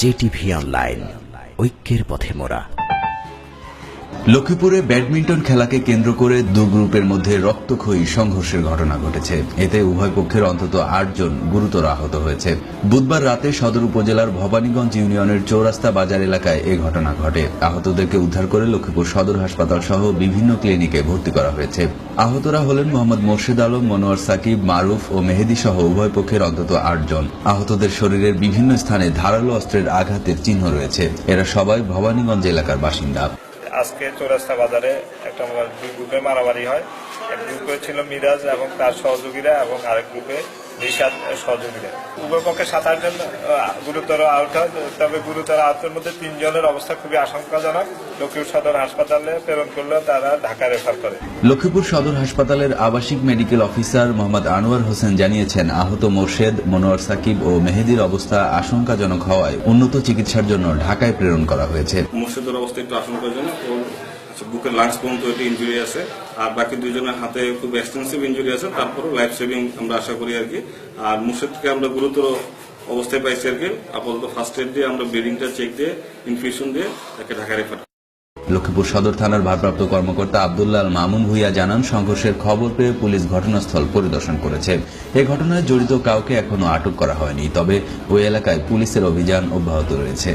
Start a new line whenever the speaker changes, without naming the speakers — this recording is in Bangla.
জেটিভি অনলাইন, ঐক্যের পথে মোরা।
লক্ষ্মীপুরে ব্যাডমিন্টন খেলাকে কেন্দ্র করে দু গ্রুপের মধ্যে রক্তক্ষয়ী সংঘর্ষের ঘটনা ঘটেছে। এতে উভয় পক্ষের অন্তত 8 জন গুরুতর আহত হয়েছে। বুধবার রাতে সদর উপজেলার ভবানীগঞ্জ ইউনিয়নের চৌরাস্তা বাজার এলাকায় এ ঘটনা ঘটে। আহতদেরকে উদ্ধার করে লক্ষ্মীপুর সদর হাসপাতাল সহ বিভিন্ন ক্লিনিকে ভর্তি করা হয়েছে। আহতরা হলেন মোহাম্মদ মোর্শেদ আলম, মনোয়ার সাকিব, মারুফ ও মেহেদি সহ উভয় পক্ষের অন্তত 8 জন। আহতদের শরীরের বিভিন্ন স্থানে ধারালো অস্ত্রের আঘাতের চিহ্ন রয়েছে। এরা সবাই ভবানীগঞ্জ এলাকার বাসিন্দা।
আজকে চৌরাস্তা বাজারে একটা দুই গ্রুপে মারামারি হয়। এক গ্রুপে ছিল মিরাজ এবং তার সহযোগীরা এবং আরেক গ্রুপে রিশাদ সহযোগীরা। উভয় পক্ষে 7-8 জন গুরুতর আহত হয়। তবে গুরুতর আহতের মধ্যে 3 জনের অবস্থা খুবই আশঙ্কাজনক। লক্ষ্মীপুর সদর হাসপাতালে প্রেরণ করলেও তারা ঢাকা রেফার করে।
লক্ষ্মীপুর সদর হাসপাতালের আবাসিক মেডিকেল অফিসার মোহাম্মদ আনোয়ার হোসেন জানিয়েছেন, আহত মোর্শেদ, মনোয়ার সাকিব ও মেহেদির অবস্থা আশঙ্কাজনক হওয়ায় উন্নত চিকিৎসার জন্য ঢাকায় প্রেরণ করা হয়েছে।
মোর্শেদের অবস্থা একটু আশঙ্কাজনক, বুকের লাংস পর্যন্ত একটু ইনজুরি আছে, আর বাকি 2 জনের হাতে খুব এক্সটেন্সিভ ইনজুরি আছে। তারপরে লাইফ সেভিং আমরা আশা করি আর কি। আর মোর্শেদকে আমরা গুরুতর অবস্থায় পাইছি আর কি। আপাতত ফার্স্ট এড দিয়ে আমরা ব্লিডিংটা চেক দিয়ে ইনফিউশন দিয়ে তাকে ঢাকা রেফার।
লক্ষ্মীপুর সদর থানার ভারপ্রাপ্ত কর্মকর্তা আব্দুল্লাহ আল মামুন ভুইয়া জানান, সংঘর্ষের খবর পেয়ে পুলিশ ঘটনাস্থল পরিদর্শন করেছে। এ ঘটনায় জড়িত কাউকে এখনো আটক করা হয়নি, তবে ওই এলাকায় পুলিশের অভিযান অব্যাহত রয়েছে।